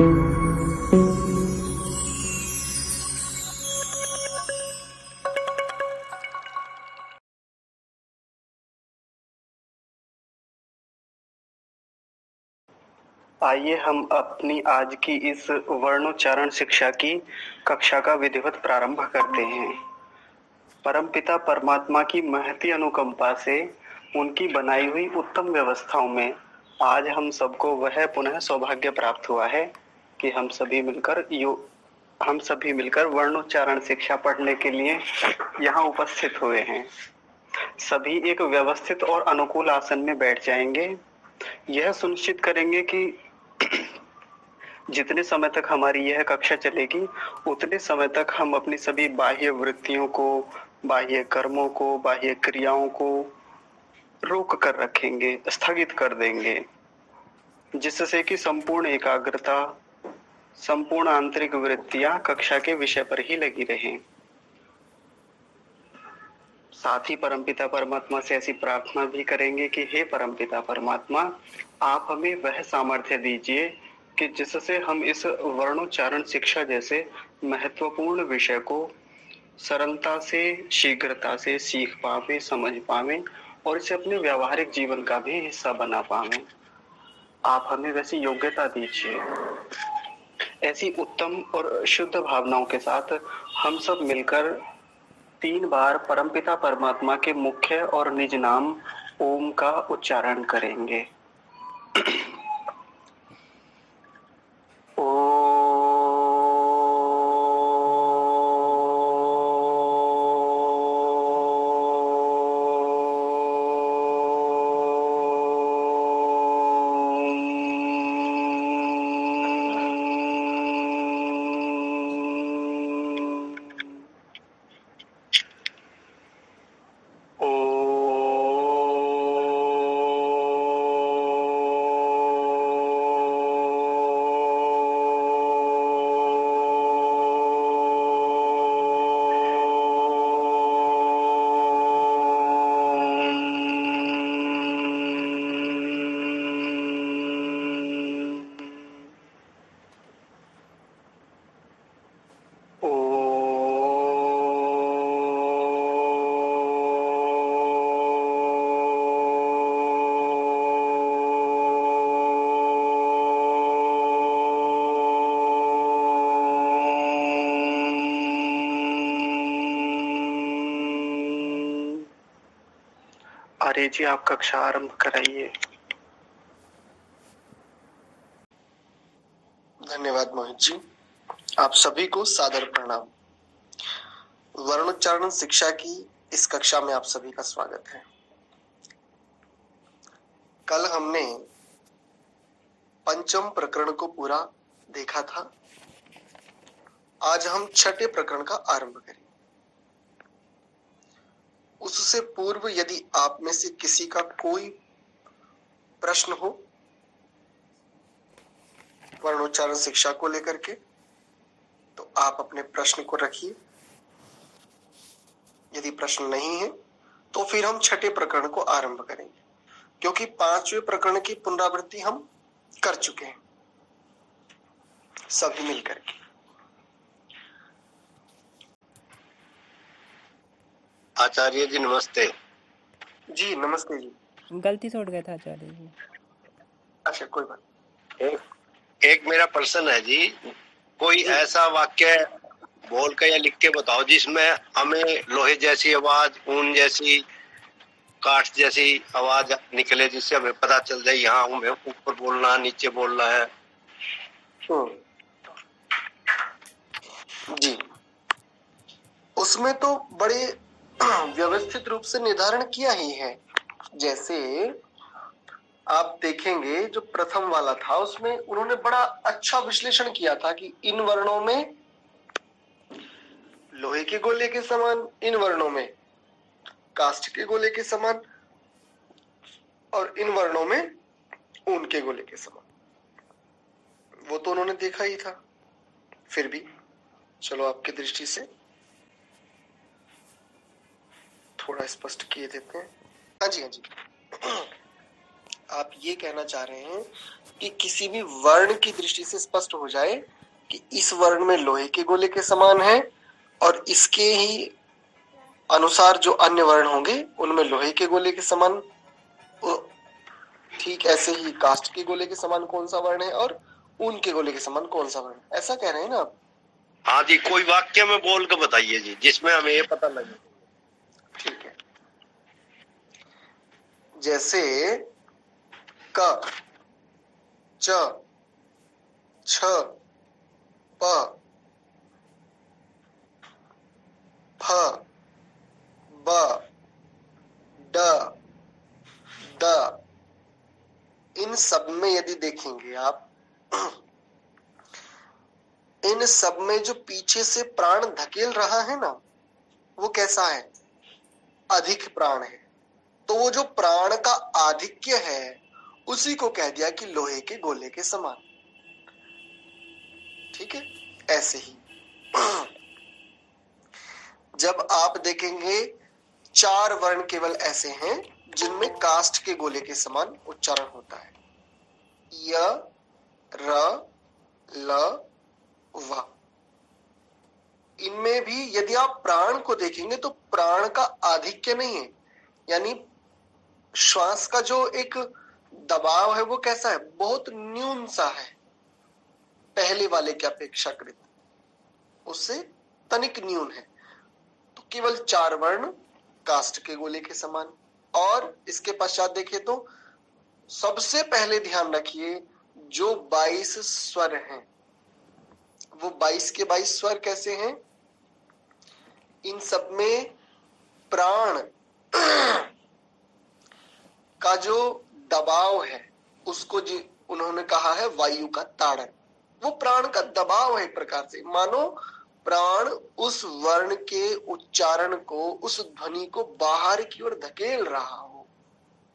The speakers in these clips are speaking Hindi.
आइए हम अपनी आज की इस वर्णोच्चारण शिक्षा की कक्षा का विधिवत प्रारंभ करते हैं। परमपिता परमात्मा की महती अनुकंपा से उनकी बनाई हुई उत्तम व्यवस्थाओं में आज हम सबको वह पुनः सौभाग्य प्राप्त हुआ है कि हम सभी मिलकर वर्णोच्चारण शिक्षा पढ़ने के लिए यहाँ उपस्थित हुए हैं। सभी एक व्यवस्थित और अनुकूल आसन में बैठ जाएंगे। यह सुनिश्चित करेंगे कि जितने समय तक हमारी यह कक्षा चलेगी उतने समय तक हम अपनी सभी बाह्य वृत्तियों को, बाह्य कर्मों को, बाह्य क्रियाओं को रोक कर रखेंगे, स्थगित कर देंगे, जिससे कि संपूर्ण एकाग्रता, संपूर्ण आंतरिक वृत्तियां कक्षा के विषय पर ही लगी रहें। साथ ही परमपिता परमात्मा से ऐसी प्रार्थना भी करेंगे कि हे परमपिता परमात्मा, आप हमें वह सामर्थ्य दीजिए कि जिससे हम इस वर्णोच्चारण शिक्षा जैसे महत्वपूर्ण विषय को सरलता से, शीघ्रता से सीख पावे, समझ पावे और इसे अपने व्यावहारिक जीवन का भी हिस्सा बना पावे। आप हमें वैसी योग्यता दीजिए। ऐसी उत्तम और शुद्ध भावनाओं के साथ हम सब मिलकर 3 बार परमपिता परमात्मा के मुख्य और निज नाम ओम का उच्चारण करेंगे। आर्य जी, आप कक्षा आरंभ कराइए। धन्यवाद मोहित जी। आप सभी को सादर प्रणाम। वर्णोच्चारण शिक्षा की इस कक्षा में आप सभी का स्वागत है। कल हमने पंचम प्रकरण को पूरा देखा था। आज हम छठे प्रकरण का आरंभ करेंगे। उससे पूर्व यदि आप में से किसी का कोई प्रश्न हो वर्णोच्चारण शिक्षा को लेकर के, तो आप अपने प्रश्न को रखिए। यदि प्रश्न नहीं है तो फिर हम छठे प्रकरण को आरंभ करेंगे, क्योंकि 5वें प्रकरण की पुनरावृत्ति हम कर चुके हैं सभी मिलकर के। आचार्य जी नमस्ते। जी नमस्ते जी। गलती से उठ गया था आचार्य जी। अच्छा कोई बात। एक मेरा प्रश्न है जी, कोई ऐसा वाक्य बोल के या लिख के बताओ जिसमें हमें लोहे जैसी आवाज, ऊन जैसी, काठ जैसी आवाज निकले, जिससे हमें पता चल जाए यहाँ हमें ऊपर बोलना, नीचे बोलना है। जी, उसमें तो बड़े व्यवस्थित रूप से निर्धारण किया ही है। जैसे आप देखेंगे जो प्रथम वाला था उसमें उन्होंने बड़ा अच्छा विश्लेषण किया था कि इन वर्णों में लोहे के गोले के समान, इन वर्णों में काष्ठ के गोले के समान और इन वर्णों में ऊन के गोले के समान। वो तो उन्होंने देखा ही था। फिर भी चलो आपकी दृष्टि से थोड़ा स्पष्ट किए देते हैं। हाँ जी हाँ जी। आप ये कहना चाह रहे हैं कि किसी भी वर्ण की दृष्टि से स्पष्ट हो जाए कि इस वर्ण में लोहे के गोले के समान है और इसके ही अनुसार जो अन्य वर्ण होंगे उनमें लोहे के गोले के समान, ठीक ऐसे ही काष्ठ के गोले के समान कौन सा वर्ण है और ऊन के गोले के समान कौन सा वर्ण, ऐसा कह रहे हैं ना आप? हाँ जी, कोई वाक्य में बोल के बताइए जी जिसमें हमें ये पता लगे। ठीक है, जैसे क, च, छ, प, फ, ब, ड, द, इन सब में यदि देखेंगे आप, इन सब में जो पीछे से प्राण धकेल रहा है ना, वो कैसा है? अधिक प्राण है। तो वो जो प्राण का आधिक्य है उसी को कह दिया कि लोहे के गोले के समान। ठीक है, ऐसे ही जब आप देखेंगे 4 वर्ण केवल ऐसे हैं जिनमें काष्ठ के गोले के समान उच्चारण होता है, य, र, ल, व। इनमें भी यदि आप प्राण को देखेंगे तो प्राण का आधिक्य नहीं है, यानी श्वास का जो एक दबाव है वो कैसा है? बहुत न्यून सा है, पहले वाले की अपेक्षाकृत उससे तनिक न्यून है। तो केवल 4 वर्ण काष्ठ के गोले के समान। और इसके पश्चात देखिए तो सबसे पहले ध्यान रखिए जो 22 स्वर हैं वो 22 के 22 स्वर कैसे हैं? इन सब में प्राण का जो दबाव है उसको जी उन्होंने कहा है वायु का ताड़न। वो प्राण का दबाव है, एक प्रकार से मानो प्राण उस वर्ण के उच्चारण को, उस ध्वनि को बाहर की ओर धकेल रहा हो,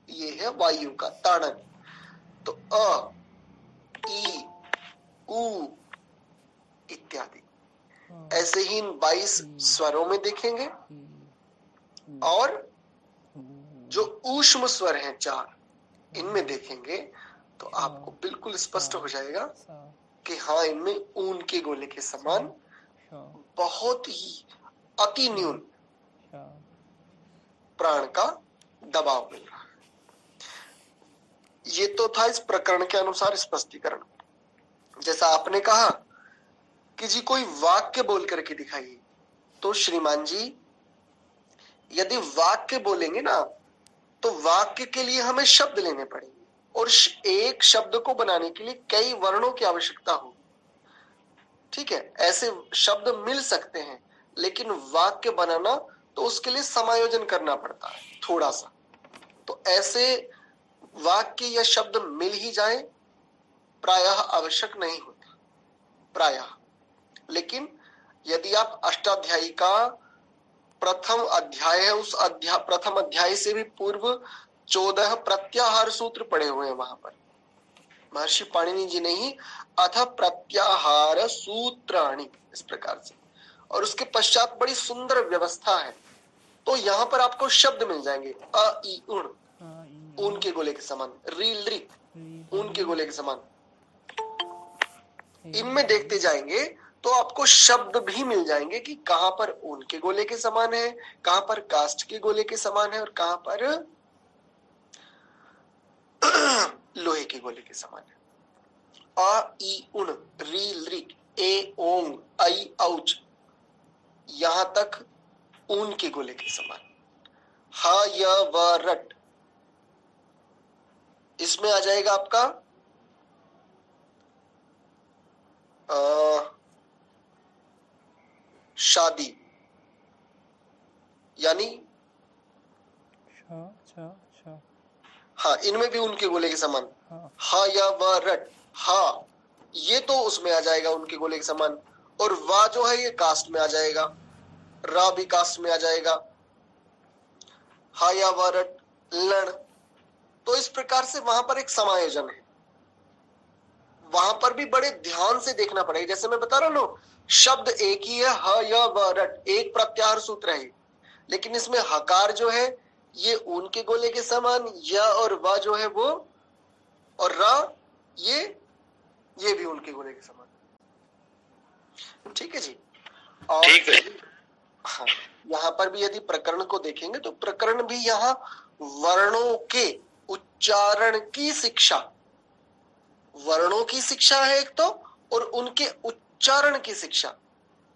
ये है वायु का ताड़न। तो अ, ई, उ इत्यादि ऐसे ही इन 22 स्वरों में देखेंगे। और जो ऊष्म स्वर हैं 4, इनमें देखेंगे तो आपको बिल्कुल स्पष्ट हो जाएगा कि हाँ, इनमें ऊन के गोले के समान बहुत ही अति न्यून प्राण का दबाव मिल रहा है। ये तो था इस प्रकरण के अनुसार स्पष्टीकरण। जैसा आपने कहा कि जी कोई वाक्य बोल करके दिखाइए, तो श्रीमान जी यदि वाक्य बोलेंगे ना तो वाक्य के लिए हमें शब्द लेने पड़ेंगे और एक शब्द को बनाने के लिए कई वर्णों की आवश्यकता होगी। ठीक है, ऐसे शब्द मिल सकते हैं लेकिन वाक्य बनाना तो उसके लिए समायोजन करना पड़ता है थोड़ा सा। तो ऐसे वाक्य या शब्द मिल ही जाए प्रायः आवश्यक नहीं होता प्रायः। लेकिन यदि आप अष्टाध्यायी का प्रथम अध्याय है, उस प्रथम अध्याय से भी पूर्व 14 प्रत्याहार सूत्र पड़े हुए हैं वहां पर, महर्षि पाणिनि जी ने ही अथ प्रत्याहार सूत्राणि इस प्रकार से, और उसके पश्चात बड़ी सुंदर व्यवस्था है। तो यहाँ पर आपको शब्द मिल जाएंगे, अ, ई, उण, ऊन के गोले के समान, रील, री, ऊन के गोले के समान। इनमें देखते जाएंगे तो आपको शब्द भी मिल जाएंगे कि कहां पर ऊन के गोले के समान है, कहां पर काष्ठ के गोले के समान है और कहां पर लोहे के गोले के समान है। अ, ई, उण, री, ली, ए, ओंग, आई, औच, यहां तक ऊन के गोले के समान। ह, य, व, रट, इसमें आ जाएगा आपका शादी, यानी हाँ, इनमें भी उनके गोले के समान। हा, या, व, रट, हा, ये तो उसमें आ जाएगा उनके गोले के समान। और वा जो है ये कास्ट में आ जाएगा, रा भी कास्ट में आ जाएगा, हा, या, व, रट, लण। तो इस प्रकार से वहां पर एक समायोजन है, वहां पर भी बड़े ध्यान से देखना पड़ेगा। जैसे मैं बता रहा हूं, शब्द एक ही है, ह, य, व, रट, एक प्रत्याहार सूत्र है, लेकिन इसमें हकार जो है ये ऊन के गोले के समान, य और व जो है वो और र ये भी उनके गोले के समान। ठीक है जी। और ठीक है। हाँ, यहाँ पर भी यदि प्रकरण को देखेंगे तो प्रकरण भी यहाँ वर्णों के उच्चारण की शिक्षा, वर्णों की शिक्षा है एक तो, और उनके उच्चारण की शिक्षा।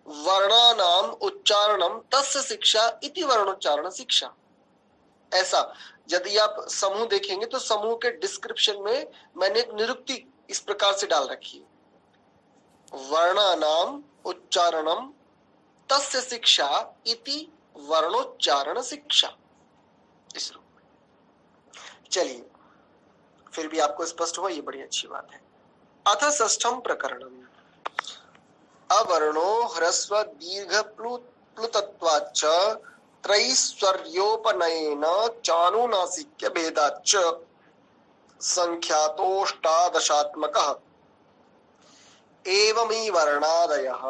वर्णानाम उच्चारणम तस्य शिक्षा इति वर्णोच्चारण शिक्षा। ऐसा यदि आप समूह देखेंगे तो समूह के डिस्क्रिप्शन में मैंने एक निरुक्ति इस प्रकार से डाल रखी है, वर्णानाम उच्चारणम तस्य शिक्षा इति वर्णोच्चारण शिक्षा, इस रूप में। चलिए, फिर भी आपको स्पष्ट हुआ, ये बड़ी अच्छी बात है। अथ षष्ठम प्रकरणम अवर्णो ह्रस्व दीर्घ प्लुतत्वाच्च त्रैश्वर्योपनयेन चानुनासिक्य भेदाच्च संख्यातोष्टादशात्मकः एवमी वर्णादयः।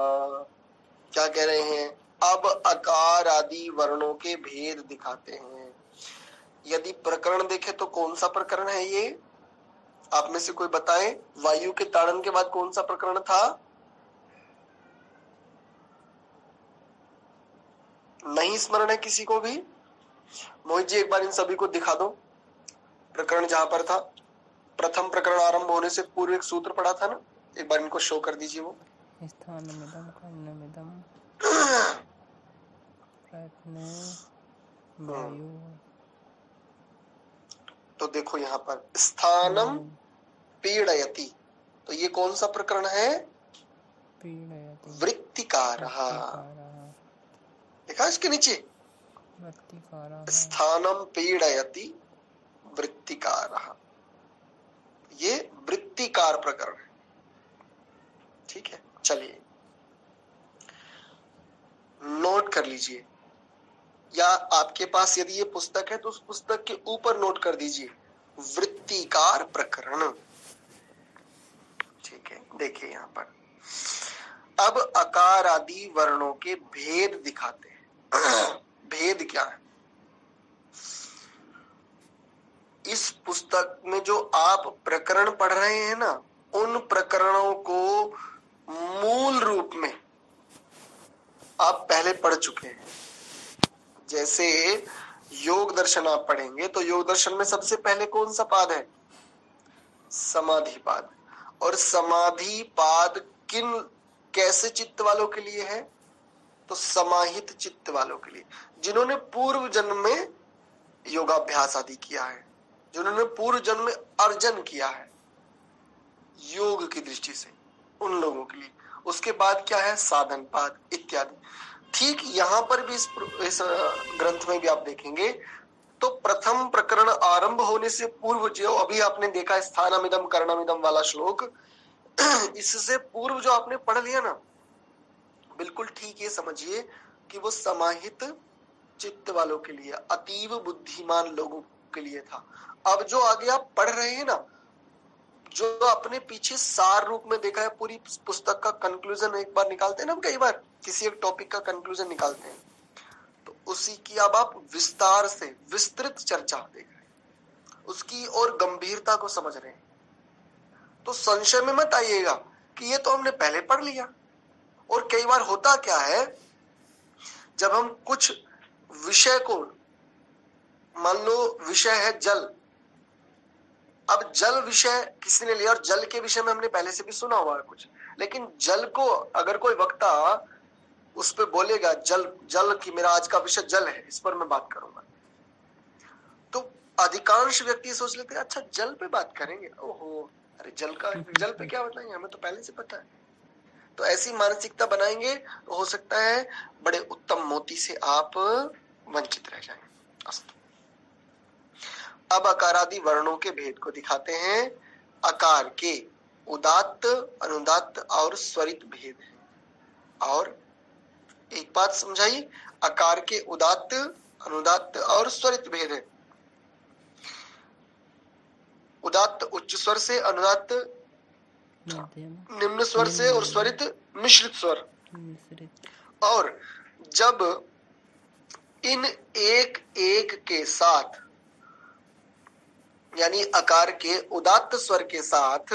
क्या कह रहे हैं? अब अकार आदि वर्णों के भेद दिखाते हैं। यदि प्रकरण देखे तो कौन सा प्रकरण है ये? आप में से कोई बताए, वायु के ताड़न के बाद कौन सा प्रकरण था? नहीं स्मरण है किसी को भी? मोहित जी एक बार इन सभी को दिखा दो प्रकरण जहां पर था। प्रथम प्रकरण आरंभ होने से पूर्व एक सूत्र पढ़ा था ना, एक बार इनको शो कर दीजिए वो। स्थानमिदं कर्णमिदं प्रयत्नो वायु। तो देखो यहाँ पर स्थानम पीड़यति, तो ये कौन सा प्रकरण है? पीड़यति वृत्तिकारः। देखा इसके नीचे वृत्तिकारः। स्थानम पीड़यति वृत्तिकारः, ये वृत्तिकार प्रकरण है। ठीक है, चलिए नोट कर लीजिए, या आपके पास यदि ये पुस्तक है तो उस पुस्तक के ऊपर नोट कर दीजिए वृत्तिकार प्रकरण। ठीक है, देखिए यहाँ पर अब अकार आदि वर्णों के भेद दिखाते हैं। भेद क्या है? इस पुस्तक में जो आप प्रकरण पढ़ रहे हैं ना, उन प्रकरणों को मूल रूप में आप पहले पढ़ चुके हैं। जैसे योग दर्शन आप पढ़ेंगे तो योग दर्शन में सबसे पहले कौन सा पाद है? समाधि पाद। और समाधि पाद किन कैसे चित्त वालों के लिए है? तो समाहित चित्त वालों के लिए, जिन्होंने पूर्व जन्म में योगाभ्यास आदि किया है, जिन्होंने पूर्व जन्म में अर्जन किया है योग की दृष्टि से, उन लोगों के लिए। उसके बाद क्या है? साधन पाद इत्यादि। ठीक यहाँ पर भी इस ग्रंथ में भी आप देखेंगे तो प्रथम प्रकरण आरंभ होने से पूर्व जो अभी आपने देखा स्थानमिदं कर्णमिदं वाला श्लोक, इससे पूर्व जो आपने पढ़ लिया ना, बिल्कुल ठीक ये समझिए कि वो समाहित चित्त वालों के लिए, अतीव बुद्धिमान लोगों के लिए था। अब जो आगे आप पढ़ रहे हैं ना, जो अपने पीछे सार रूप में देखा है, पूरी पुस्तक का कंक्लूजन एक बार निकालते हैं ना हम, कई बार किसी एक टॉपिक का कंक्लूजन निकालते हैं, तो उसी की अब आप विस्तार से विस्तृत चर्चा देख रहे हैं, उसकी और गंभीरता को समझ रहे हैं। तो संशय में मत आइएगा कि ये तो हमने पहले पढ़ लिया। और कई बार होता क्या है, जब हम कुछ विषय को, मान लो विषय है जल, अब जल विषय किसी ने लिया और जल के विषय में हमने पहले से भी सुना हुआ है कुछ, लेकिन जल को अगर कोई वक्ता उस पे बोलेगा जल की मेरा आज का विषय जल है, इस पर मैं बात करूंगा, तो अधिकांश व्यक्ति सोच लेते हैं अच्छा जल पे बात करेंगे, ओहो अरे जल पे क्या बताएंगे, हमें तो पहले से पता है। तो ऐसी मानसिकता बनाएंगे तो हो सकता है बड़े उत्तम मोती से आप वंचित रह जाएं। अस्तु, अब अकारादि वर्णों के भेद को दिखाते हैं। अकार के उदात्त, अनुदात्त और स्वरित भेद है। और एक बात समझाइए, अकार के उदात्त, अनुदात्त और स्वरित भेद है। उदात्त उच्च स्वर से, अनुदात्त निम्न स्वर से, और स्वरित मिश्रित स्वर। और जब इन एक एक के साथ, यानी अकार के उदात्त स्वर के साथ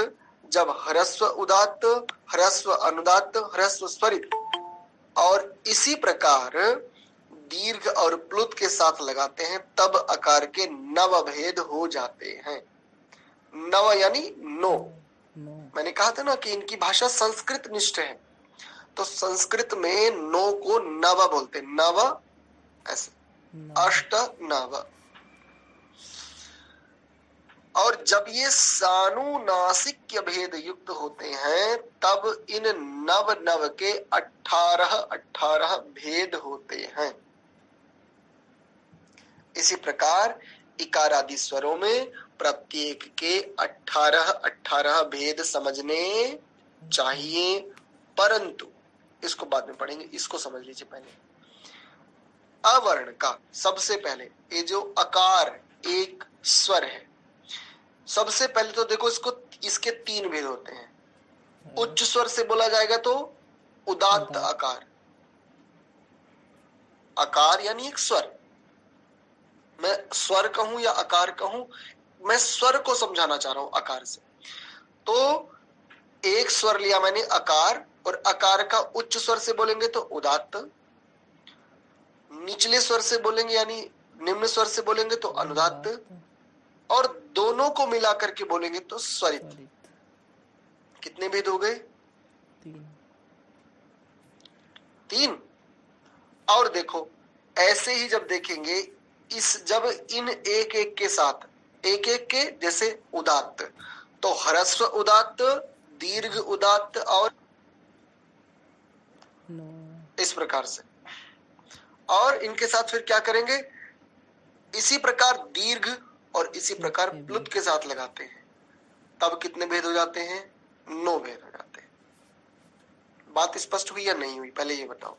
जब ह्रस्व उदात्त, ह्रस्व अनुदात्त, ह्रस्व स्वरित और इसी प्रकार दीर्घ और प्लुत के साथ लगाते हैं तब अकार के नव भेद हो जाते हैं। नव यानी नो। मैंने कहा था ना कि इनकी भाषा संस्कृत निष्ठ है, तो संस्कृत में नो को नव बोलते, नव ऐसे, अष्ट नव। और जब ये सानुनासिक भेद युक्त होते हैं तब इन नव नव के 18 भेद होते हैं। इसी प्रकार इकार आदि स्वरों में प्रत्येक के 18 भेद समझने चाहिए, परंतु इसको बाद में पढ़ेंगे, इसको समझ लीजिए पहले। अवर्ण का सबसे पहले ये जो अकार एक स्वर है, सबसे पहले तो देखो इसके 3 भेद होते हैं। उच्च स्वर से बोला जाएगा तो उदात्त आकार, आकार यानी एक स्वर। मैं स्वर कहूं या आकार कहूं, मैं स्वर को समझाना चाह रहा हूं आकार से। तो एक स्वर लिया मैंने अकार, और आकार का उच्च स्वर से बोलेंगे तो उदात्त, निचले स्वर से बोलेंगे यानी निम्न स्वर से बोलेंगे तो अनुदात्त, और दोनों को मिला करके बोलेंगे तो स्वरित। कितने भेद हो गए? 3। और देखो ऐसे ही जब देखेंगे जब इन एक एक के साथ एक एक के जैसे उदात्त, तो ह्रस्व उदात्त, दीर्घ उदात्त और इस प्रकार से, और इनके साथ फिर क्या करेंगे, इसी प्रकार दीर्घ और इसी प्रकार प्लुत के साथ लगाते हैं, तब कितने भेद हो जाते हैं? 9 भेद हो जाते हैं। बात स्पष्ट हुई या नहीं हुई, पहले ये बताओ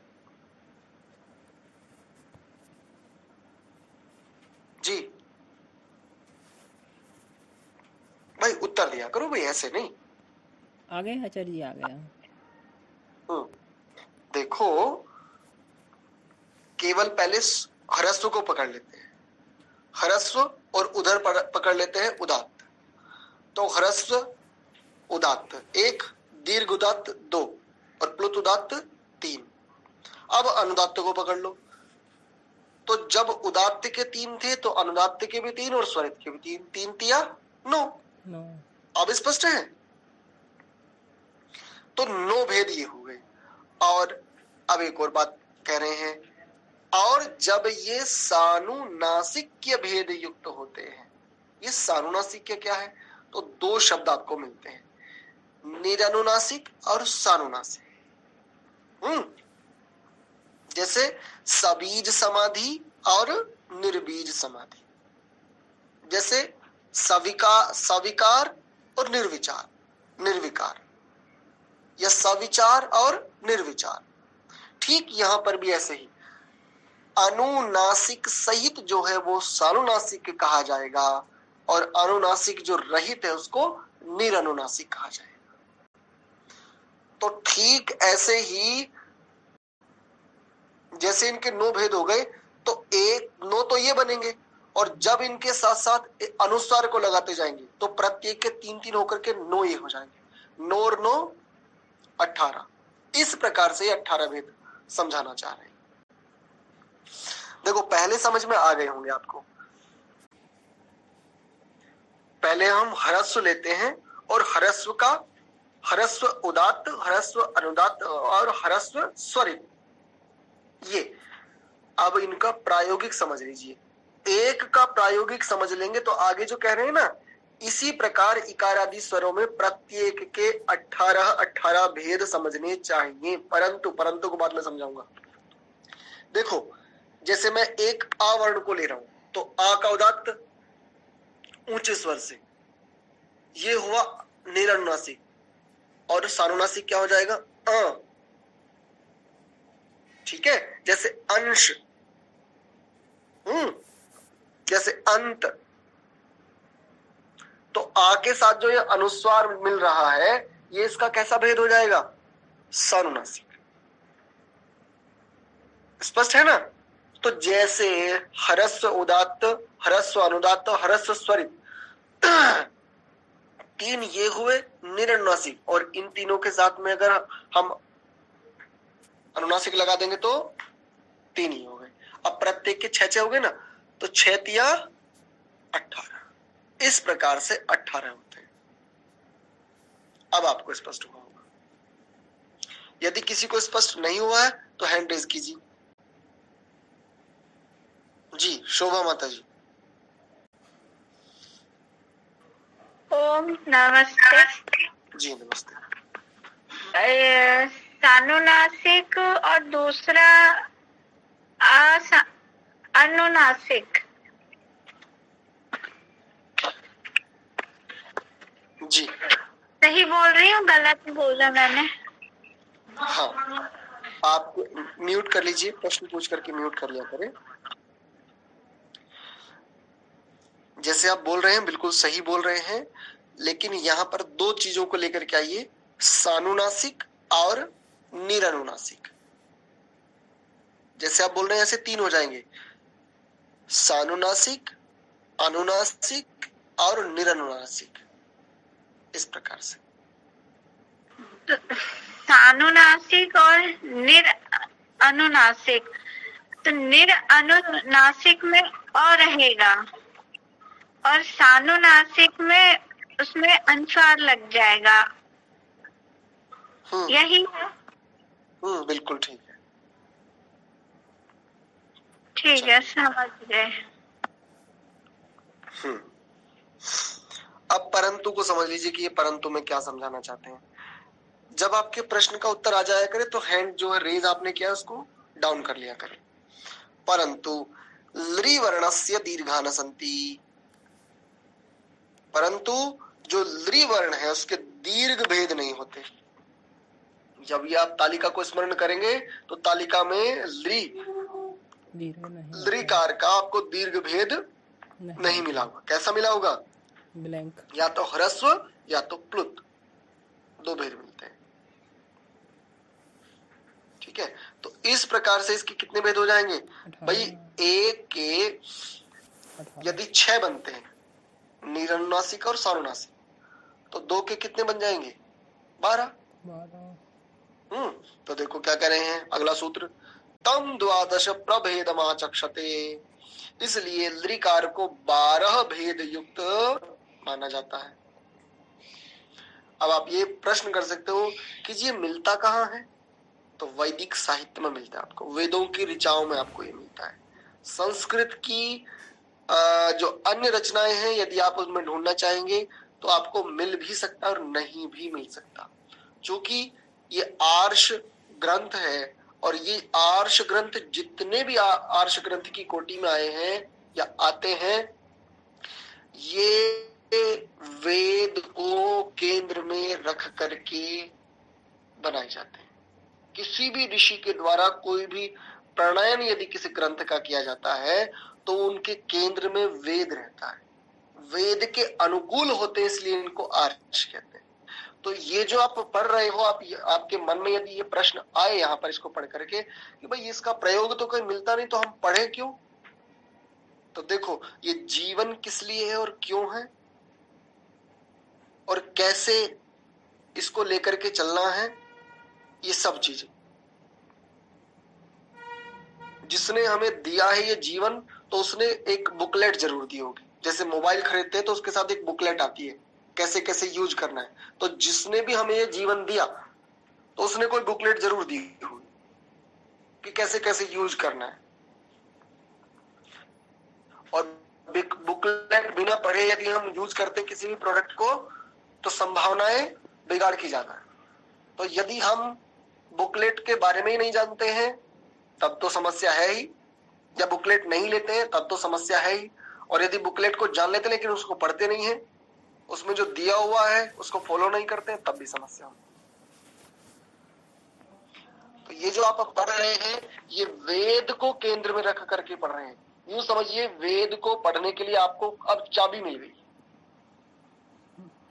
जी। भाई उत्तर दिया करो भाई, ऐसे नहीं। आ गए आचार्य जी, आ गया। देखो केवल पहले ह्रस्व को पकड़ लेते हैं, ह्रस्व और उधर पकड़ लेते हैं उदात्त। तो ह्रस्व उदात्त 1, दीर्घ उदात्त 2 और प्लुत उदात्त 3। अब अनुदात्त को पकड़ लो, तो जब उदात्त के 3 थे तो अनुदात्त के भी 3 और स्वरित के भी 3, 3 तिया 9। अब स्पष्ट है? तो 9 भेद ये हो गए। और अब एक और बात कह रहे हैं, और जब ये सानुनासिक भेद युक्त होते हैं, ये सानुनासिक क्या है? तो 2 शब्द आपको मिलते हैं, निरनुनासिक और सानुनासिक। जैसे सबीज समाधि और निर्बीज समाधि, जैसे सविकार और निर्विकार, या सविचार और निर्विचार। ठीक यहां पर भी ऐसे ही अनुनासिक सहित जो है वो सानुनासिक कहा जाएगा, और अनुनासिक जो रहित है उसको निरनुनासिक कहा जाएगा। तो ठीक ऐसे ही जैसे इनके 9 भेद हो गए, तो 9 तो ये बनेंगे, और जब इनके साथ साथ अनुस्वार को लगाते जाएंगे तो प्रत्येक के 3 होकर के 9 ये हो जाएंगे। 9 और 9 18। इस प्रकार से 18 भेद समझाना चाह रहे हैं। देखो पहले समझ में आ गए होंगे आपको। पहले हम ह्रस्व लेते हैं, और ह्रस्व का ह्रस्व उदात्त, ह्रस्व अनुदात्त और ह्रस्व स्वरित, ये अब इनका प्रायोगिक समझ लीजिए। एक का प्रायोगिक समझ लेंगे तो आगे जो कह रहे हैं ना, इसी प्रकार इकार आदि स्वरों में प्रत्येक के 18 भेद समझने चाहिए, परंतु को बाद में समझाऊंगा। देखो जैसे मैं एक आ वर्ण को ले रहा हूं, तो आ का उदात्त ऊंचे स्वर से, ये हुआ निरनुनासिक, और सानुनासिक क्या हो जाएगा? अ। ठीक है, जैसे अंश, जैसे अंत। तो आ के साथ जो ये अनुस्वार मिल रहा है, ये इसका कैसा भेद हो जाएगा? सानुनासिक। स्पष्ट है ना? तो जैसे ह्रस्व उदात्त, ह्रस्व अनुदात्त, ह्रस्व स्वरित, तीन ये हुए निरनुनासिक, और इन तीनों के साथ में अगर हम अनुनासिक लगा देंगे तो तीन ही हो गए। अब प्रत्येक के छह हो गए ना, तो 6 तिया 18। इस प्रकार से 18 होते हैं। अब आपको स्पष्ट हुआ होगा। यदि किसी को स्पष्ट नहीं हुआ है तो हैंड रेज कीजिए। जी शोभा माता जी। ओम नमस्ते। जी नमस्ते। सानुनासिक और दूसरा अनुनासिक। जी सही बोल रही हूँ, गलत बोला मैंने? हाँ, आप म्यूट कर लीजिए, प्रश्न पूछ करके म्यूट कर लिया करें। जैसे आप बोल रहे हैं बिल्कुल सही बोल रहे हैं, लेकिन यहाँ पर दो चीजों को लेकर के आइए, सानुनासिक और निरनुनासिक। जैसे आप बोल रहे हैं ऐसे तीन हो जाएंगे, सानुनासिक, अनुनासिक और निरनुनासिक, इस प्रकार से। तो सानुनासिक और निर अनुनासिक, तो निर अनुनासिक में और रहेगा और सानुनासिक में उसमें अनुस्वार लग जाएगा, यही है? बिल्कुल ठीक है। ठीक है, समझ गए। अब परंतु को समझ लीजिए कि ये परंतु में क्या समझाना चाहते हैं। जब आपके प्रश्न का उत्तर आ जाया करे तो हैंड जो है रेज आपने किया उसको डाउन कर लिया करें। परंतु लृ वर्णस्य दीर्घा न सन्ति, परंतु जो लृ वर्ण है उसके दीर्घ भेद नहीं होते। जब ये आप तालिका को स्मरण करेंगे तो तालिका में लृकार का आपको दीर्घ भेद नहीं मिला होगा। कैसा मिला होगा? ब्लैंक, या तो ह्रस्व या तो प्लुत, दो भेद मिलते हैं। ठीक है, तो इस प्रकार से इसके कितने भेद हो जाएंगे भाई? एक के यदि 6 बनते हैं, निरनुनासिक और सानुनासिक, तो दो के कितने बन जाएंगे? 12। तो देखो क्या कह रहे हैं अगला सूत्र, तम 12 प्रभेदमाचक्षते, इसलिए लृकार को 12 भेद युक्त माना जाता है। अब आप ये प्रश्न कर सकते हो कि ये मिलता कहाँ है? तो वैदिक साहित्य में मिलता है आपको, वेदों की ऋचाओं में आपको ये मिलता है। संस्कृत की जो अन्य रचनाएं हैं यदि आप उसमें ढूंढना चाहेंगे तो आपको मिल भी सकता है और नहीं भी मिल सकता, क्योंकि ये आर्ष ग्रंथ है और ये आर्ष ग्रंथ जितने भी आर्ष ग्रंथ की कोटि में आए हैं या आते हैं, ये वेद को केंद्र में रख करके बनाए जाते हैं। किसी भी ऋषि के द्वारा कोई भी प्रणयन यदि किसी ग्रंथ का किया जाता है तो उनके केंद्र में वेद रहता है, वेद के अनुकूल होते हैं, इसलिए इनको आर्ष कहते हैं। तो ये जो आप पढ़ रहे हो, आपके मन में यदि ये प्रश्न आए यहाँ पर इसको पढ़ करके कि भाई इसका प्रयोग तो कोई मिलता नहीं तो हम पढ़े क्यों, तो देखो ये जीवन किस लिए है और क्यों है और कैसे इसको लेकर के चलना है, ये सब चीजें जिसने हमें दिया है ये जीवन, तो उसने एक बुकलेट जरूर दी होगी। जैसे मोबाइल खरीदते हैं तो उसके साथ एक बुकलेट आती है कैसे कैसे यूज करना है, तो जिसने भी हमें ये जीवन दिया तो उसने कोई बुकलेट जरूर दी होगी कि कैसे कैसे यूज करना है। और बुकलेट बिना पढ़े यदि हम यूज करते किसी भी प्रोडक्ट को तो संभावनाएं बिगाड़ की जाता है। तो यदि हम बुकलेट के बारे में ही नहीं जानते हैं तब तो समस्या है ही, जब बुकलेट नहीं लेते हैं तब तो समस्या है ही, और यदि बुकलेट को जान लेते लेकिन उसको पढ़ते नहीं है, उसमें जो दिया हुआ है उसको फॉलो नहीं करते हैं, तब भी समस्या हो। तो ये जो आप पढ़ रहे हैं ये वेद को केंद्र में रख करके पढ़ रहे हैं। यूं समझिए वेद को पढ़ने के लिए आपको अब चाबी मिल गई,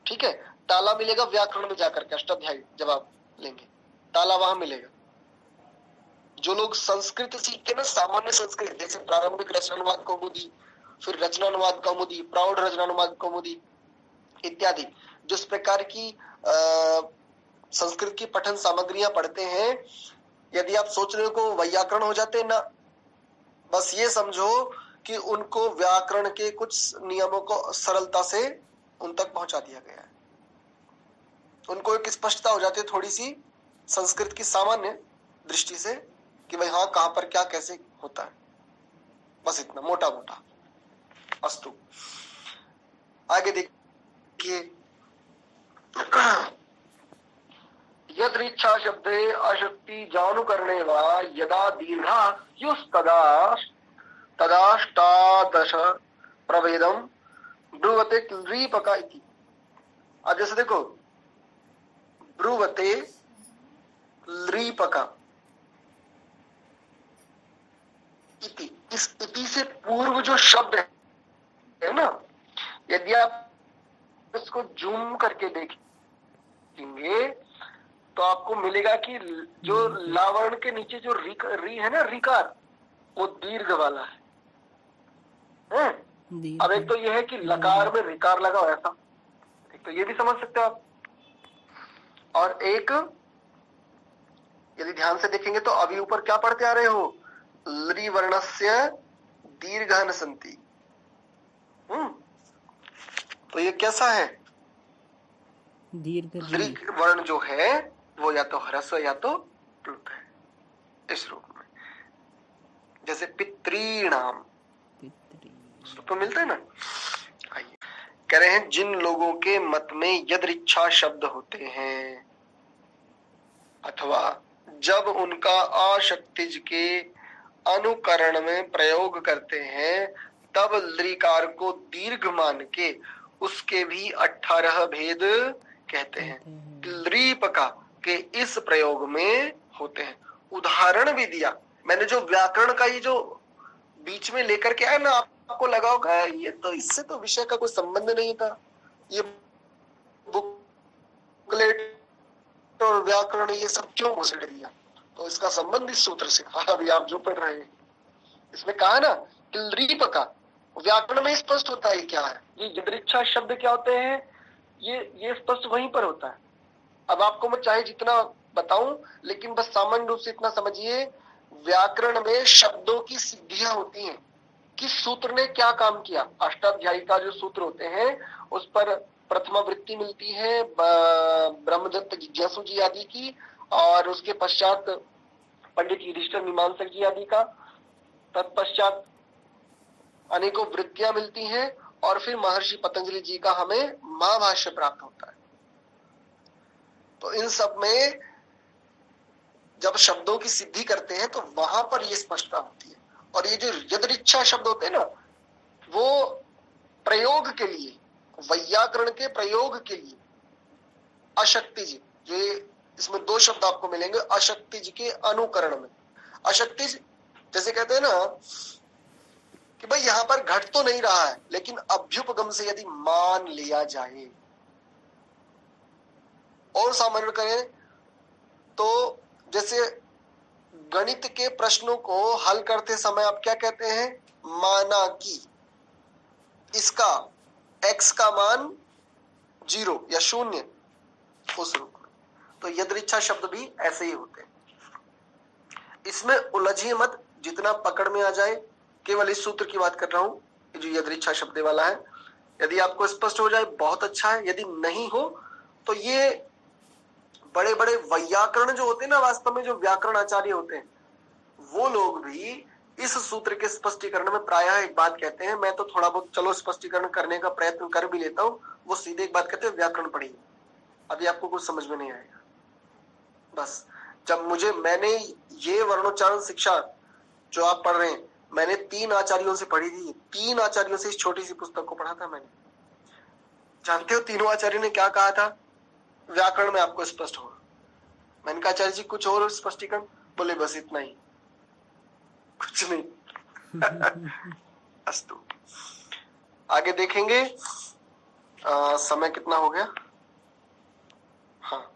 ठीक है, ताला मिलेगा व्याकरण में जाकर के, अष्टाध्यायी जब आप लेंगे ताला वहां मिलेगा। जो लोग संस्कृत सीखते ना, सामान्य संस्कृत, जैसे प्रारंभिक रचनानुवाद कौमुदी, फिर रचनानुवाद कौमुदी, प्रौढ़ रचनानुवाद कौमुदी, इत्यादि जिस प्रकार की संस्कृत की पठन सामग्रियां पढ़ते हैं, यदि आप सोच रहे हो को वैयाकरण हो जाते ना, बस ये समझो कि उनको व्याकरण के कुछ नियमों को सरलता से उन तक पहुंचा दिया गया है। उनको एक स्पष्टता हो जाती है थोड़ी सी संस्कृत की सामान्य दृष्टि से कि भाई हाँ कहां पर क्या कैसे होता है, बस इतना मोटा मोटा। अस्तु, आगे देखिए। यदृच्छा शब्दे अशक्ति जानुकरणे वा यदा दीर्घा युस्तदा तदाष्टादश प्रभेदम ब्रुवते क्लीपका इति। अब जैसे देखो ब्रुवते लीपका इति, इस इति से पूर्व जो शब्द है ना, यदि आप इसको जूम करके देखेंगे तो आपको मिलेगा कि जो लावर्ण के नीचे जो री है ना, रिकार, वो दीर्घ वाला है। अब एक तो यह है कि लकार में रिकार लगा हुआ ऐसा, एक तो ये भी समझ सकते हो आप, और एक यदि ध्यान से देखेंगे तो अभी ऊपर क्या पढ़ते आ रहे हो, लृ वर्णस्य दीर्घान संति। तो ये कैसा है, दीर्घ लृ वर्ण जो है वो या तो ह्रस्व या तो प्लुत है इस रूप में। जैसे पितृणाम तो मिलता है ना। आइए, कह रहे हैं जिन लोगों के मत में यदृच्छा शब्द होते हैं अथवा जब उनका अशक्तिज के अनुकरण में प्रयोग करते हैं तब लृकार को दीर्घ मान के उसके भी 18 भेद कहते हैं। लृपका के इस प्रयोग में होते हैं। उदाहरण भी दिया मैंने, जो व्याकरण का ये जो बीच में लेकर के आया ना, आपको लगा होगा ये तो इससे तो विषय का कोई संबंध नहीं था, ये बुकलेट और व्याकरण ये सब क्यों घुसेड़ दिया, तो इसका संबंध इस सूत्र से। अभी आप जो पढ़ रहे हैं इसमें कहा ना कि लृपका व्याकरण में स्पष्ट होता है क्या है, ये यदृच्छा शब्द क्या होते हैं, ये स्पष्ट वहीं पर होता है। अब आपको मैं चाहे जितना बताऊं, लेकिन बस सामान्य रूप से इतना समझिए, व्याकरण में शब्दों की सिद्धियां होती हैं। किस सूत्र ने क्या काम किया, अष्टाध्यायी का जो सूत्र होते हैं उस पर प्रथमा वृत्ति मिलती है ब्रह्मदत्त जिज्ञासु जी आदि की, और उसके पश्चात पंडित युधिष्ठिर मीमांसक जी आदि का, तत्पश्चात अनेकों वृत्तियां मिलती हैं, और फिर महर्षि पतंजलि जी का हमें महाभाष्य प्राप्त होता है। तो इन सब में जब शब्दों की सिद्धि करते हैं तो वहां पर ये स्पष्टता होती है। और ये जो यदृच्छा शब्द होते हैं ना, वो प्रयोग के लिए, वैयाकरण के प्रयोग के लिए अशक्तिज, ये इसमें दो शब्द आपको मिलेंगे अशक्तिज के अनुकरण में। अशक्तिज जैसे कहते हैं ना कि भाई यहां पर घट तो नहीं रहा है, लेकिन अभ्युपगम से यदि मान लिया जाए और सामान्य करें तो जैसे गणित के प्रश्नों को हल करते समय आप क्या कहते हैं, माना कि इसका x का मान 0 या 0 उस रूप में, तो यदृच्छा शब्द भी ऐसे ही होते हैं। इसमें उलझिए मत, जितना पकड़ में आ जाए, केवल इस सूत्र की बात कर रहा हूं जो यदृच्छा शब्द वाला है। यदि आपको स्पष्ट हो जाए बहुत अच्छा है, यदि नहीं हो तो ये बड़े बड़े वैयाकरण जो होते हैं ना, वास्तव में जो व्याकरण आचार्य होते हैं वो लोग भी इस सूत्र के स्पष्टीकरण में प्रायः एक बात कहते हैं। मैं तो थोड़ा बहुत चलो स्पष्टीकरण करने का प्रयत्न कर भी लेता हूँ, वो सीधे एक बात कहते हैं व्याकरण पढ़िए, अभी आपको कुछ समझ में नहीं आएगा। बस जब मैंने ये वर्णोच्चारण शिक्षा जो आप पढ़ रहे हैं, मैंने 3 आचार्यों से पढ़ी थी, 3 आचार्यों से इस छोटी सी पुस्तक को पढ़ा था मैंने। जानते हो तीनों आचार्यों ने क्या कहा था व्याकरण में, आपको स्पष्ट होगा। मैंने कहा आचार्य जी कुछ और स्पष्टीकरण, बोले बस इतना ही, कुछ नहीं। अस्तु, आगे देखेंगे। समय कितना हो गया, हाँ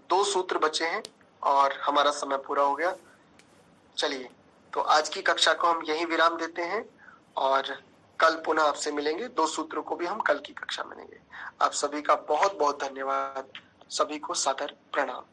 2 सूत्र बचे हैं और हमारा समय पूरा हो गया। चलिए तो आज की कक्षा को हम यहीं विराम देते हैं और कल पुनः आपसे मिलेंगे। 2 सूत्रों को भी हम कल की कक्षा में लेंगे। आप सभी का बहुत बहुत धन्यवाद। सभी को सादर प्रणाम।